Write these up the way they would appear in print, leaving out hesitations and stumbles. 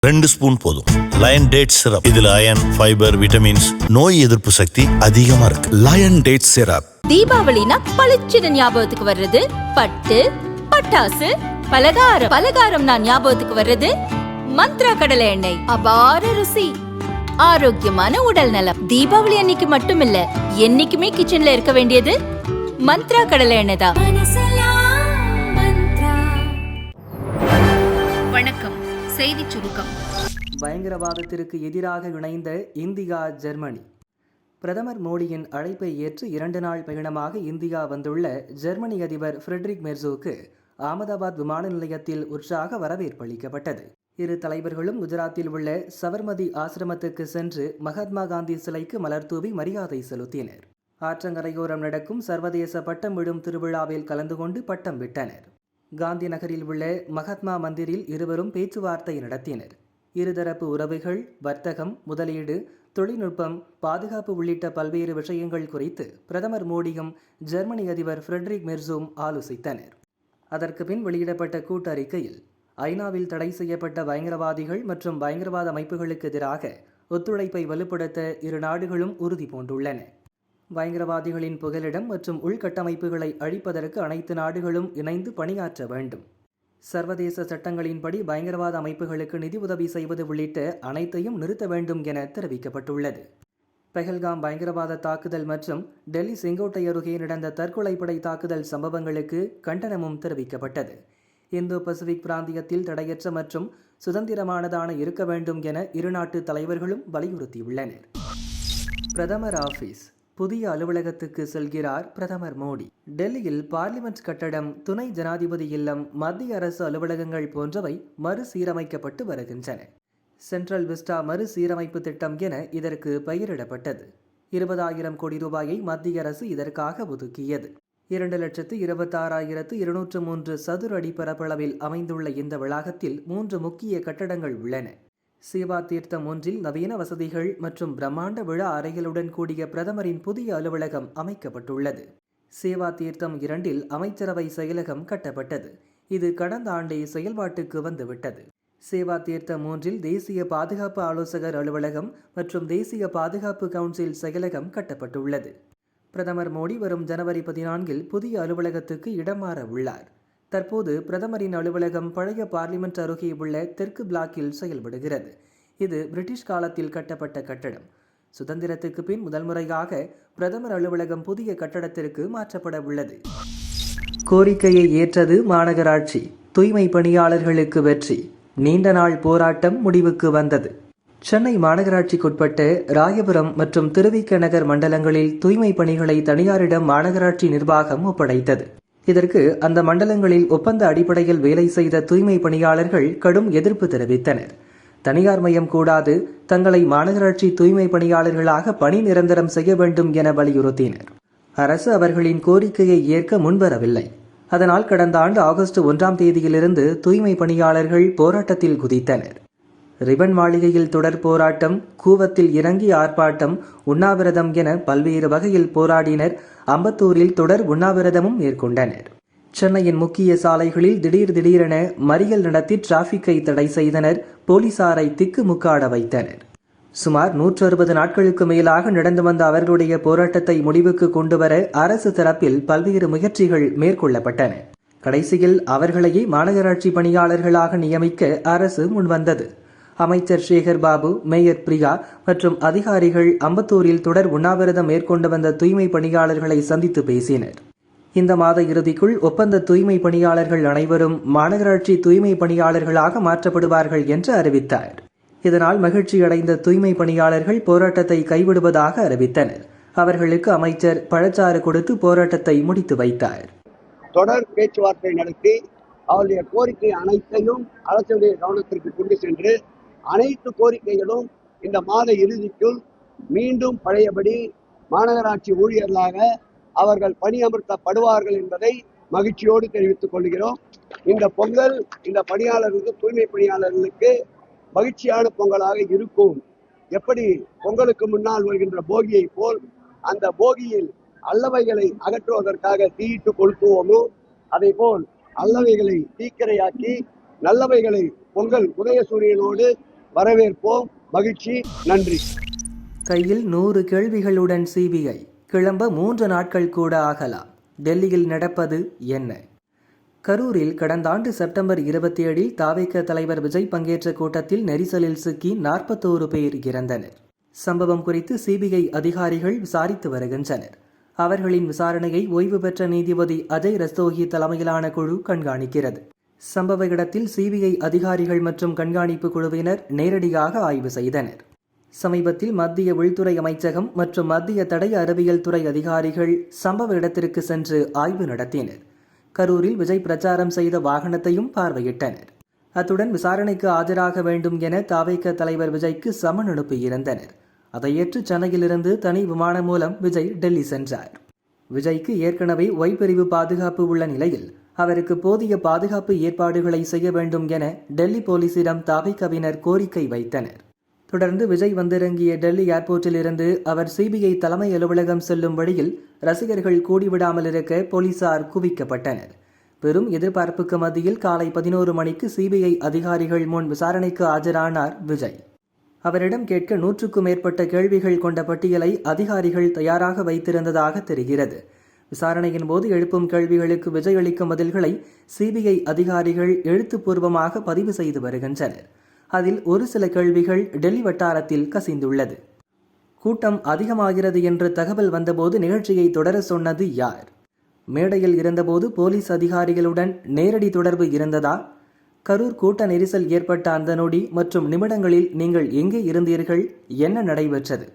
2 spoon போதும். Lion date syrup. இதுல iron, fibre, vitamins, நோய் எதிர்ப்பு சக்தி அதிகமா இருக்கு. Line date syrup. தீபாவளினா பளிச்சுன்னு ஞாபகத்துக்கு வர்றது பட்டு, பட்டாசு, பலகாரம். பலகாரம்னா ஞாபகத்துக்கு வர்றது மந்த்ரா கடலை எண்ணெய். அபார ருசி, ஆரோக்கியமான உடல் நலம். தீபாவளி அன்னைக்கு மட்டும் இல்ல, என்னைக்குமே கிச்சன்ல இருக்க வேண்டியது மந்த்ரா கடலை எண்ணெய் தான். வணக்கம். செய்தி சுருக்கம். பயங்கரவாதத்திற்கு எதிராக இணைந்த இந்தியா ஜெர்மனி. பிரதமர் மோடியின் அழைப்பை ஏற்று 2 நாள் பயணமாக இந்தியா வந்துள்ள ஜெர்மனி அதிபர் ஃபிரெட்ரிக் மெர்ஸுக்கு அகமதாபாத் விமான நிலையத்தில் உற்சாக வரவேற்பு அளிக்கப்பட்டது. இரு தலைவர்களும் குஜராத்தில் உள்ள சபர்மதி ஆசிரமத்துக்கு சென்று மகாத்மா காந்தி சிலைக்கு மலர் தூவி மரியாதை செலுத்தினர். ஆற்றங்கரையோரம் நடக்கும் சர்வதேச பட்டம் விடும் திருவிழாவில் கலந்து கொண்டு பட்டம் விட்டனர். காந்தி நகரில் உள்ள மகாத்மா மந்திரில் இருவரும் பேச்சுவார்த்தை நடத்தினர். இருதரப்பு உறவுகள், வர்த்தகம், முதலீடு, தொழில்நுட்பம், பாதுகாப்பு உள்ளிட்ட பல்வேறு விஷயங்கள் குறித்து பிரதமர் மோடியும் ஜெர்மனி அதிபர் ஃபிரெட்ரிக் மெர்ஸும் ஆலோசித்தனர். அதற்கு பின் வெளியிடப்பட்ட கூட்டறிக்கையில் ஐநாவில் தடை செய்யப்பட்ட பயங்கரவாதிகள் மற்றும் பயங்கரவாத அமைப்புகளுக்கு எதிராக ஒத்துழைப்பை வலுப்படுத்த இரு நாடுகளும் உறுதி பூண்டுள்ளன. பயங்கரவாதிகளின் புகலிடம் மற்றும் உள்கட்டமைப்புகளை அழிப்பதற்கு அனைத்து நாடுகளும் இணைந்து பணியாற்ற வேண்டும். சர்வதேச சட்டங்களின்படி பயங்கரவாத அமைப்புகளுக்கு நிதி உதவி செய்வது உள்ளிட்ட அனைத்தையும் நிறுத்த வேண்டும் என தெரிவிக்கப்பட்டுள்ளது. பெஹல்காம் பயங்கரவாத தாக்குதல் மற்றும் டெல்லி செங்கோட்டை அருகே நடந்த தற்கொலைப்படை தாக்குதல் சம்பவங்களுக்கு கண்டனமும் தெரிவிக்கப்பட்டது. இந்தோ பசிபிக் பிராந்தியத்தில் தடையற்ற மற்றும் சுதந்திரமானதான இருக்க வேண்டும் என இரு நாட்டு தலைவர்களும் வலியுறுத்தியுள்ளனர். பிரதமர் ஆபீஸ். புதிய அலுவலகத்துக்கு செல்கிறார் பிரதமர் மோடி. டெல்லியில் பார்லிமெண்ட் கட்டடம், துணை ஜனாதிபதி இல்லம், மத்திய அரசு அலுவலகங்கள் போன்றவை மறுசீரமைக்கப்பட்டு வருகின்றன. சென்ட்ரல் விஸ்டா மறுசீரமைப்பு திட்டம் என இதற்கு பெயரிடப்பட்டது. 20,000 கோடி ரூபாயை மத்திய அரசு இதற்காக ஒதுக்கியது. 2,26,203 சதுர அடி பரப்பளவில் அமைந்துள்ள இந்த வளாகத்தில் 3 முக்கிய கட்டடங்கள் உள்ளன. சேவா தீர்த்தம் 1 நவீன வசதிகள் மற்றும் பிரம்மாண்ட விழா அறைகளுடன் கூடிய பிரதமரின் புதிய அலுவலகம் அமைக்கப்பட்டுள்ளது. சேவா தீர்த்தம் 2 அமைச்சரவை செயலகம் கட்டப்பட்டது. இது கடந்த ஆண்டே செயல்பாட்டுக்கு வந்துவிட்டது. சேவா தீர்த்தம் 3 தேசிய பாதுகாப்பு ஆலோசகர் அலுவலகம் மற்றும் தேசிய பாதுகாப்பு கவுன்சில் செயலகம் கட்டப்பட்டுள்ளது. பிரதமர் மோடி வரும் ஜனவரி 14 புதிய அலுவலகத்துக்கு இடம் மாற உள்ளார். தற்போது பிரதமரின் அலுவலகம் பழைய பார்லிமெண்ட் அருகே உள்ள தெற்கு பிளாக்கில் செயல்படுகிறது. இது பிரிட்டிஷ் காலத்தில் கட்டப்பட்ட கட்டடம். சுதந்திரத்துக்கு பின் முதல் முறையாக பிரதமர் அலுவலகம் புதிய கட்டடத்திற்கு மாற்றப்பட உள்ளது. கோரிக்கையை ஏற்றது மாநகராட்சி. தூய்மை பணியாளர்களுக்கு வெற்றி. நீண்ட நாள் போராட்டம் முடிவுக்கு வந்தது. சென்னை மாநகராட்சிக்குட்பட்ட ராயபுரம் மற்றும் திருவிக நகர் மண்டலங்களில் தூய்மை பணிகளை தனியாரிடம் மாநகராட்சி நிர்வாகம் ஒப்படைத்தது. இதற்கு அந்த மண்டலங்களில் ஒப்பந்த அடிப்படையில் வேலை செய்த தூய்மை பணியாளர்கள் கடும் எதிர்ப்பு தெரிவித்தனர். தனியார் மயம் கூடாது, தங்களை மாநகராட்சி தூய்மை பணியாளர்களாக பணி நிரந்தரம் செய்ய வேண்டும் என வலியுறுத்தினர். அரசு அவர்களின் கோரிக்கையை ஏற்க முன்வரவில்லை. அதனால் கடந்த ஆண்டு ஆகஸ்ட் 1ஆம் தேதியிலிருந்து தூய்மை பணியாளர்கள் போராட்டத்தில் குதித்தனர். ரிபன் மாளிகையில் தொடர் போராட்டம், கூவத்தில் இறங்கி ஆர்ப்பாட்டம், உண்ணாவிரதம் என பல்வேறு வகையில் போராடினர். அம்பத்தூரில் தொடர் உண்ணாவிரதமும் மேற்கொண்டனர். சென்னையின் முக்கிய சாலைகளில் திடீரென மறியல் நடத்தி டிராபிக்கை தடை செய்தனர். போலீசாரை திக்குமுக்காட வைத்தனர். சுமார் 160 நாட்களுக்கு மேலாக நடந்து வந்த அவர்களுடைய போராட்டத்தை முடிவுக்கு கொண்டுவர அரசு தரப்பில் பல்வேறு முயற்சிகள் மேற்கொள்ளப்பட்டன. கடைசியில் அவர்களையே மாநகராட்சி பணியாளர்களாக நியமிக்க அரசு முன்வந்தது. அமைச்சர் சேகர் பாபு, மேயர் பிரியா மற்றும் அதிகாரிகள் அம்பத்தூரில் தொடர் உண்ணாவிரதம் மேற்கொண்டு வந்த தூய்மை பணியாளர்களை சந்தித்து பேசினர். இந்த மாத இறுதிக்குள் ஒப்பந்த தூய்மை பணியாளர்கள் அனைவரும் மாநகராட்சி தூய்மை பணியாளர்களாக மாற்றப்படுவார்கள் என்று அறிவித்தார். இதனால் மகிழ்ச்சியடைந்த தூய்மை பணியாளர்கள் போராட்டத்தை கைவிடுவதாக அறிவித்தனர். அவர்களுக்கு அமைச்சர் பழச்சாறு கொடுத்து போராட்டத்தை முடித்து வைத்தார். தொடர் பேச்சுவார்த்தை நடத்தி அவருடைய கோரிக்கை அனைத்தையும் அரசுடைய கவனத்திற்கு கொண்டு சென்று அனைத்து கோரிக்கைகளும் இந்த மாத இறுதிக்குள் மீண்டும் பழையபடி மாநகராட்சி ஊழியர்களாக அவர்கள் பணியமர்த்தப்படுவார்கள் என்பதை மகிழ்ச்சியோடு தெரிவித்துக் கொள்கிறோம். இந்த பொங்கல் இந்த பணியாளர்களுக்கு, தூய்மை பணியாளர்களுக்கு மகிழ்ச்சியான பொங்கலாக இருக்கும். எப்படி பொங்கலுக்கு முன்னால் வருகின்ற போகியை போல் அந்த போகியில் அல்லவைகளை அகற்றுவதற்காக தீயிட்டு கொளுத்துவோமோ, அதை போல் அல்லவைகளை தீக்கிரையாக்கி நல்லவைகளை பொங்கல் உதய சூரியனோடு வரவேற்போம். மகிழ்ச்சி. நன்றி. கையில் 100 கேள்விகளுடன் சிபிஐ கிளம்ப 3 நாட்கள் கூட ஆகலாம். டெல்லியில் நடப்பது என்ன? கரூரில் கடந்த ஆண்டு செப்டம்பர் 27 தாவேக தலைவர் விஜய் பங்கேற்ற கூட்டத்தில் நெரிசலில் சிக்கி 41 பேர் இறந்தனர். சம்பவம் குறித்து சிபிஐ அதிகாரிகள் விசாரித்து வருகின்றனர். அவர்களின் விசாரணையை ஓய்வு பெற்ற நீதிபதி அஜய் ரஸ்தோகி தலைமையிலான குழு கண்காணிக்கிறது. சம்பவ இடத்தில் சிபிஐ அதிகாரிகள் மற்றும் கண்காணிப்பு குழுவினர் நேரடியாக ஆய்வு செய்தனர். சமீபத்தில் மத்திய உள்துறை அமைச்சகம் மற்றும் மத்திய தடய அறிவியல் துறை அதிகாரிகள் சம்பவ இடத்திற்கு சென்று ஆய்வு நடத்தினர். கரூரில் விஜய் பிரச்சாரம் செய்த வாகனத்தையும் பார்வையிட்டனர். அத்துடன் விசாரணைக்கு ஆஜராக வேண்டும் என தாவேக தலைவர் விஜய்க்கு சமன் அனுப்பியிருந்தனர். அதை ஏற்று சென்னையிலிருந்து தனி விமானம் மூலம் விஜய் டெல்லி சென்றார். விஜய்க்கு ஏற்கனவே ஒய் பிரிவு பாதுகாப்பு உள்ள நிலையில் அவருக்கு போதிய பாதுகாப்பு ஏற்பாடுகளை செய்ய வேண்டும் என டெல்லி போலீசிடம் தாவேகவினர் கோரிக்கை வைத்தனர். தொடர்ந்து விஜய் வந்திறங்கிய டெல்லி ஏர்போர்ட்டில் இருந்து அவர் சிபிஐ தலைமை அலுவலகம் செல்லும் வழியில் ரசிகர்கள் கூடிவிடாமல் இருக்க போலீசார் குவிக்கப்பட்டனர். பெரும் எதிர்பார்ப்புக்கு மத்தியில் காலை 11 மணிக்கு சிபிஐ அதிகாரிகள் முன் விசாரணைக்கு ஆஜரானார் விஜய். அவரிடம் கேட்க 100க்கும் மேற்பட்ட கேள்விகள் கொண்ட பட்டியலை அதிகாரிகள் தயாராக வைத்திருந்ததாக தெரிகிறது. விசாரணையின் போது எழுப்பும் கேள்விகளுக்கு விஜய் அளிக்கும் பதில்களை சிபிஐ அதிகாரிகள் எழுத்துப்பூர்வமாக பதிவு செய்து வருகின்றனர். அதில் ஒரு சில கேள்விகள் டெல்லி வட்டாரத்தில் கசிந்துள்ளது. கூட்டம் அதிகமாகிறது என்று தகவல் வந்தபோது நிகழ்ச்சியை தொடர சொன்னது யார்? மேடையில் இருந்தபோது போலீஸ் அதிகாரிகளுடன் நேரடி தொடர்பு இருந்ததா? கரூர் கூட்ட நெரிசல் ஏற்பட்ட அந்த நொடி மற்றும் நிமிடங்களில் நீங்கள் எங்கே இருந்தீர்கள்? என்ன நடைபெற்றது?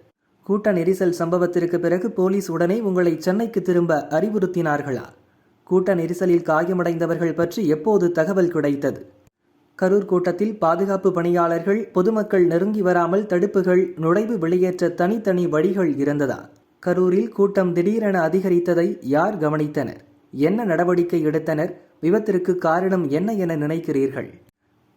கூட்ட நெரிசல் சம்பவத்திற்கு பிறகு போலீஸ் உடனே உங்களை சென்னைக்கு திரும்ப அறிவுறுத்தினார்களா? கூட்ட நெரிசலில் காயமடைந்தவர்கள் பற்றி எப்போது தகவல் கிடைத்தது? கரூர் கூட்டத்தில் பாதுகாப்பு பணியாளர்கள் பொதுமக்கள் நெருங்கி வராமல் தடுப்புகள், நுழைவு வெளியேற்ற தனித்தனி வழிகள் இருந்ததா? கரூரில் கூட்டம் திடீரென அதிகரித்ததை யார் கவனித்தனர்? என்ன நடவடிக்கை எடுத்தனர்? விபத்திற்கு காரணம் என்ன என நினைக்கிறீர்கள்?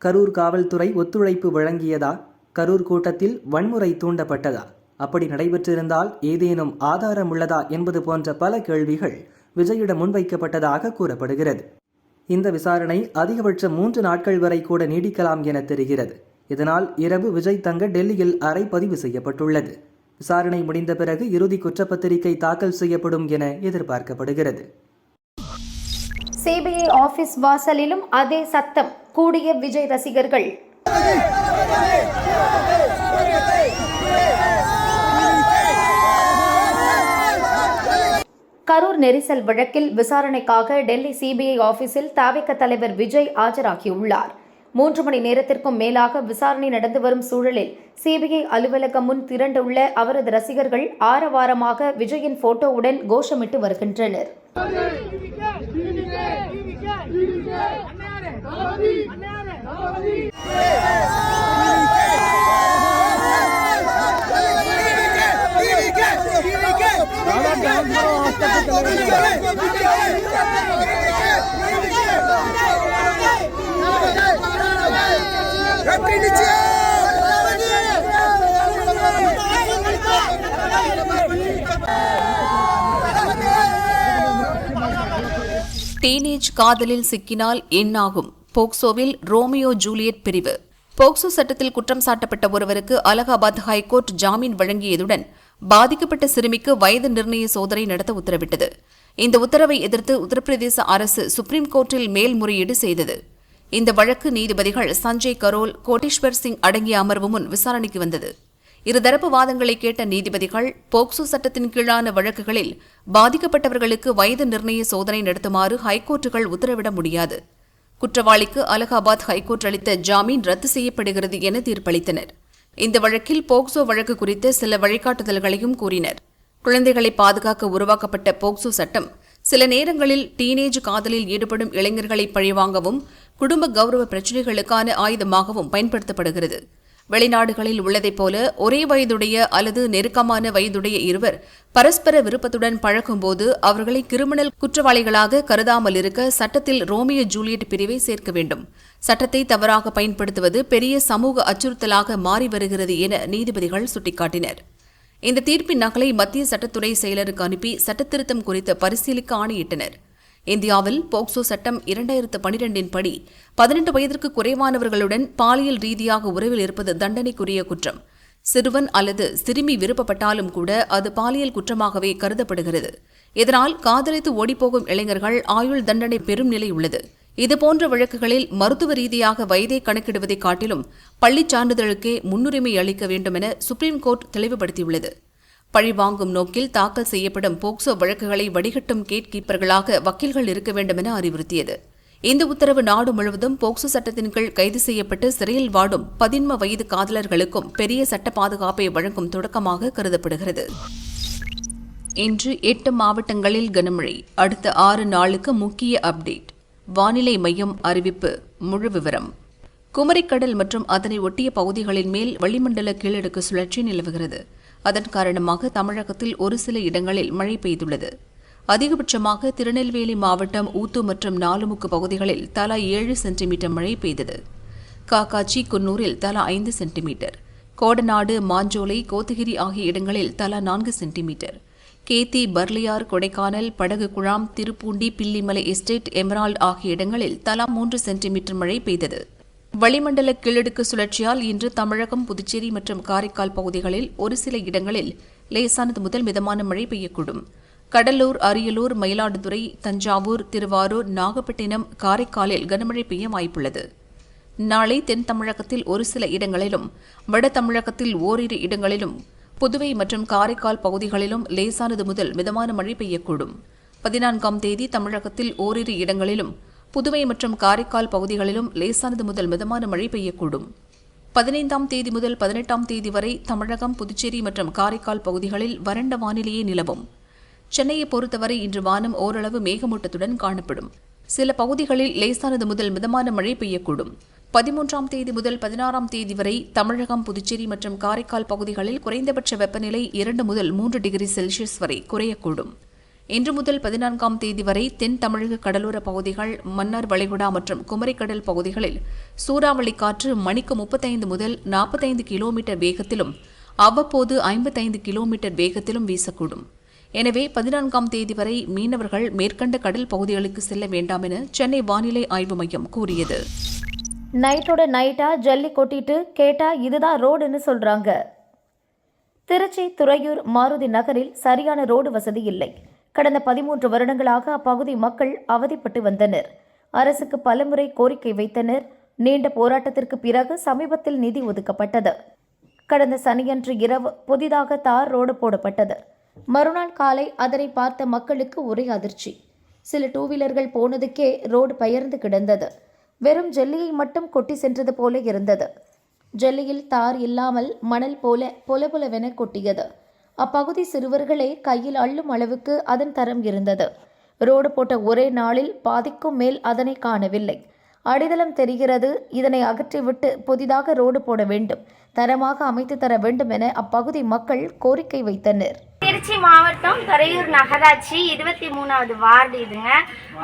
கரூர் காவல்துறை ஒத்துழைப்பு வழங்கியதா? கரூர் கூட்டத்தில் வன்முறை தூண்டப்பட்டதா? அப்படி நடைபெற்றிருந்தால் ஏதேனும் ஆதாரம் உள்ளதா என்பது போன்ற பல கேள்விகள் விஜயிடம் முன்வைக்கப்பட்டதாக கூறப்படுகிறது. இந்த விசாரணை அதிகபட்சம் 3 நாட்கள் வரை கூட நீடிக்கலாம் என தெரிகிறது. இதனால் இரவு விஜய் தங்க டெல்லியில் அறை பதிவு செய்யப்பட்டுள்ளது. விசாரணை முடிந்த பிறகு இறுதி குற்றப்பத்திரிகை தாக்கல் செய்யப்படும் என எதிர்பார்க்கப்படுகிறது. சிபிஐ ஆபீஸ் வாசலிலும் அதே சத்தம், கூடிய விஜய் ரசிகர்கள். கரூர் நெரிசல் வழக்கில் விசாரணைக்காக டெல்லி சிபிஐ ஆபீஸில் தாவேக தலைவர் விஜய் ஆஜராகியுள்ளார். 3 மணி நேரத்திற்கும் மேலாக விசாரணை நடந்து வரும் சூழலில் சிபிஐ அலுவலகம் முன் திரண்டுள்ள அவரது ரசிகர்கள் ஆரவாரமாக விஜயின் போட்டோவுடன் கோஷமிட்டு வருகின்றனர். டீனேஜ் காதலில் சிக்கினால் என்னாகும்? போக்சோவில் ரோமியோ ஜூலியட் பிரிவு. போக்சோ சட்டத்தில் குற்றம் சாட்டப்பட்ட ஒருவருக்கு அலகாபாத் ஹைகோர்ட் ஜாமீன் வழங்கியதுடன் பாதிக்கப்பட்ட சிறுமிக்கு வயது நிர்ணய சோதனை நடத்த உத்தரவிட்டது. இந்த உத்தரவை எதிர்த்து உத்தரப்பிரதேச அரசு சுப்ரீம் கோர்ட்டில் மேல்முறையீடு செய்தது. இந்த வழக்கு நீதிபதிகள் சஞ்சய் கரோல், கோட்டேஸ்வர் சிங் அடங்கிய அமர்வு முன் விசாரணைக்கு வந்தது. இருதரப்பு வாதங்களை கேட்ட நீதிபதிகள் போக்சோ சட்டத்தின் கீழான வழக்குகளில் பாதிக்கப்பட்டவர்களுக்கு வயது நிர்ணய சோதனை நடத்துமாறு ஹைகோர்ட்டுகள் உத்தரவிட முடியாது. குற்றவாளிக்கு அலகாபாத் ஹைகோர்ட் அளித்த ஜாமீன் ரத்து செய்யப்படுகிறது என தீர்ப்பளித்தனர். இந்த வழக்கில் போக்சோ வழக்கு குறித்த சில வழிகாட்டுதல்களையும் கூறினர். குழந்தைகளை பாதுகாக்க உருவாக்கப்பட்ட போக்சோ சட்டம் சில நேரங்களில் டீனேஜ் காதலில் ஈடுபடும் இளைஞர்களை பழிவாங்கவும் குடும்ப கௌரவ பிரச்சினைகளுக்கான ஆயுதமாகவும் பயன்படுத்தப்படுகிறது. வெளிநாடுகளில் உள்ளதைப் போல ஒரே வயதுடைய அல்லது நெருக்கமான வயதுடைய இருவர் பரஸ்பர விருப்பத்துடன் பழகும்போது அவர்களை கிரிமினல் குற்றவாளிகளாக கருதாமல் இருக்க சட்டத்தில் ரோமியோ ஜூலியட் பிரிவை சேர்க்க வேண்டும். சட்டத்தை தவறாக பயன்படுத்துவது பெரிய சமூக அச்சுறுத்தலாக மாறி வருகிறது என நீதிபதிகள் சுட்டிக்காட்டினர். இந்த தீர்ப்பின் நகலை மத்திய சட்டத்துறை செயலருக்கு அனுப்பி சட்டத்திருத்தம் குறித்து பரிசீலிக்க ஆணையிட்டனர். இந்தியாவில் போக்சோ சட்டம் 2012 படி 18 வயதிற்கு குறைவானவர்களுடன் பாலியல் ரீதியாக உறவில் இருப்பது தண்டனைக்குரிய குற்றம். சிறுவன் அல்லது சிறுமி விருப்பப்பட்டாலும் கூட அது பாலியல் குற்றமாகவே கருதப்படுகிறது. இதனால் காதலித்து ஓடிப்போகும் இளைஞர்கள் ஆயுள் தண்டனை பெறும் நிலை உள்ளது. இதுபோன்ற வழக்குகளில் மருத்துவ ரீதியாக வயதை கணக்கிடுவதை காட்டிலும் பள்ளிச் சான்றிதழுக்கே முன்னுரிமை அளிக்க வேண்டுமென சுப்ரீம் கோர்ட் தெளிவுபடுத்தியுள்ளது. பழிவாங்கும் நோக்கில் தாக்கல் செய்யப்படும் போக்சோ வழக்குகளை வடிகட்டும் கேட் கீப்பர்களாக வக்கீல்கள் இருக்க வேண்டுமென அறிவுறுத்தியது. இந்த உத்தரவு நாடு முழுவதும் போக்சோ சட்டத்தின் கீழ் கைது செய்யப்பட்டு சிறையில் வாடும் 13 வயது காதலர்களுக்கும் பெரிய சட்ட பாதுகாப்பை வழங்கும் தொடக்கமாக கருதப்படுகிறது. இன்று 8 மாவட்டங்களில் கனமழை. அடுத்த 6 நாளுக்கு முக்கிய அப்டேட். வானிலை மையம் அறிவிப்பு. முழு விவரம். குமரிக்கடல் மற்றும் அதனை ஒட்டிய பகுதிகளின் மேல் வளிமண்டல கீழடுக்கு சுழற்சி நிலவுகிறது. அதன் காரணமாக தமிழகத்தில் ஒரு சில இடங்களில் மழை பெய்துள்ளது. அதிகபட்சமாக திருநெல்வேலி மாவட்டம் ஊத்து மற்றும் நாலுமுக்கு பகுதிகளில் தலா 7 சென்டிமீட்டர் மழை பெய்தது. காக்காச்சி, குன்னூரில் தலா 5 சென்டிமீட்டர், கோடநாடு, மாஞ்சோலை, கோத்தகிரி ஆகிய இடங்களில் தலா 4 சென்டிமீட்டர், கேத்தி, பர்லியார், கொடைக்கானல், படகு குழாம், திருப்பூண்டி, பில்லிமலை எஸ்டேட், எமரால்டு ஆகிய இடங்களில் தலா 3 சென்டிமீட்டர் மழை பெய்தது. வளிமண்டல கீழடுக்கு சுழற்சியால் இன்று தமிழகம், புதுச்சேரி மற்றும் காரைக்கால் பகுதிகளில் ஒரு சில இடங்களில் லேசானது முதல் மிதமான மழை பெய்யக்கூடும். கடலூர், அரியலூர், மயிலாடுதுறை, தஞ்சாவூர், திருவாரூர், நாகப்பட்டினம், காரைக்காலில் கனமழை பெய்ய வாய்ப்புள்ளது. நாளை தென் தமிழகத்தில் ஒரு சில இடங்களிலும், வட தமிழகத்தில் ஓரிரு இடங்களிலும், புதுவை மற்றும் காரைக்கால் பகுதிகளிலும் லேசானது முதல் மிதமான மழை பெய்யக்கூடும். 14ஆம் தேதி தமிழகத்தில் ஓரிரு இடங்களிலும், புதுவை மற்றும் காரைக்கால் பகுதிகளிலும் லேசானது முதல் மிதமான மழை பெய்யக்கூடும். 15ஆம் தேதி முதல் 18ஆம் தேதி வரை தமிழகம், புதுச்சேரி மற்றும் காரைக்கால் பகுதிகளில் வறண்ட வானிலையே நிலவும். சென்னையை பொறுத்தவரை இன்று வானம் ஓரளவு மேகமூட்டத்துடன் காணப்படும். சில பகுதிகளில் லேசானது முதல் மிதமான மழை பெய்யக்கூடும். 13ஆம் தேதி முதல் 16ஆம் தேதி வரை தமிழகம், புதுச்சேரி மற்றும் காரைக்கால் பகுதிகளில் குறைந்தபட்ச வெப்பநிலை 2 முதல் 3 டிகிரி செல்சியஸ் வரை குறையக்கூடும். இன்று முதல் 14ஆம் தேதி வரை தென் தமிழக கடலோர பகுதிகள், மன்னார் வளைகுடா மற்றும் குமரிக்கடல் பகுதிகளில் சூறாவளி காற்று மணிக்கு 35 முதல் 45 கிலோமீட்டர் வேகத்திலும் அவ்வப்போது 55 கிலோமீட்டர் வேகத்திலும் வீசக்கூடும். எனவே 14ஆம் தேதி வரை மீனவர்கள் மேற்கண்ட கடல் பகுதிகளுக்கு செல்ல வேண்டாம் என சென்னை வானிலை ஆய்வு மையம் கூறியது. நைட்டோட நைட்டா ஜல்லி கொட்டிட்டு கேட்டா இதுதான் ரோடுன்னு சொல்றாங்க. திருச்சி துறையூர் மாருதி நகரில் சரியான ரோடு வசதி இல்லை. கடந்த 13 வருடங்களாக அப்பகுதி மக்கள் அவதிப்பட்டு வந்தனர். அரசுக்கு பலமுறை கோரிக்கை வைத்தனர். நீண்ட போராட்டத்திற்கு பிறகு சமீபத்தில் நிதி ஒதுக்கப்பட்டது. கடந்த சனியன்று இரவு புதிதாக தார் ரோடு போடப்பட்டது. மறுநாள் காலை அதனை பார்த்த மக்களுக்கு ஒரே அதிர்ச்சி. சில டூ வீலர்கள் போனதுக்கே ரோடு பெயர்ந்து கிடந்தது. வெறும் ஜல்லியை மட்டும் கொட்டி சென்றது போல இருந்தது. ஜல்லியில் தார் இல்லாமல் மணல் போல பொலபொலவென கொட்டியது. அப்பகுதி சிறுவர்களே கையில் அள்ளும் அளவுக்கு அதன் தரம் இருந்தது. ரோடு போட்ட ஒரே நாளில் பாதிக்கும் மேல் அதனை காணவில்லை. அடித்தளம் தெரிகிறது. இதனை அகற்றிவிட்டு புதிதாக ரோடு போட வேண்டும், தரமாக அமைத்து தர வேண்டும் என அப்பகுதி மக்கள் கோரிக்கை வைத்தனர். திருச்சி மாவட்டம் துறையூர் நகராட்சி 23வது வார்டு இதுங்க.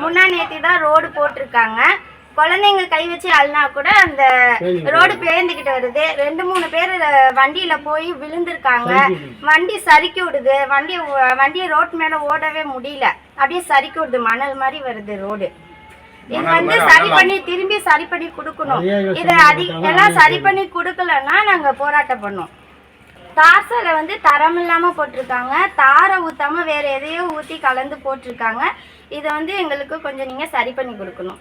முன்னா நேற்று தான் ரோடு போட்டிருக்காங்க. குழந்தைங்க கை வச்சு அழுனா கூட அந்த ரோடு பேர்ந்துக்கிட்டு வருது. 2-3 பேர் வண்டியில போய் விழுந்திருக்காங்க. வண்டி சறுக்கி விடுது. வண்டியை ரோட் மேல ஓடவே முடியல. அப்படியே சறுக்கி விடுது. மணல் மாதிரி வருது ரோடு. இது வந்து சரி பண்ணி திரும்பி சரி பண்ணி கொடுக்கணும். இதை எல்லாம் சரி பண்ணி கொடுக்கலன்னா நாங்க போராட்டம் பண்ணோம். தார் சாலை வந்து தரம் இல்லாம போட்டிருக்காங்க. தாரை ஊத்தாம வேற எதையோ ஊத்தி கலந்து போட்டிருக்காங்க. இதை வந்து எங்களுக்கு கொஞ்சம் நீங்க சரி பண்ணி கொடுக்கணும்.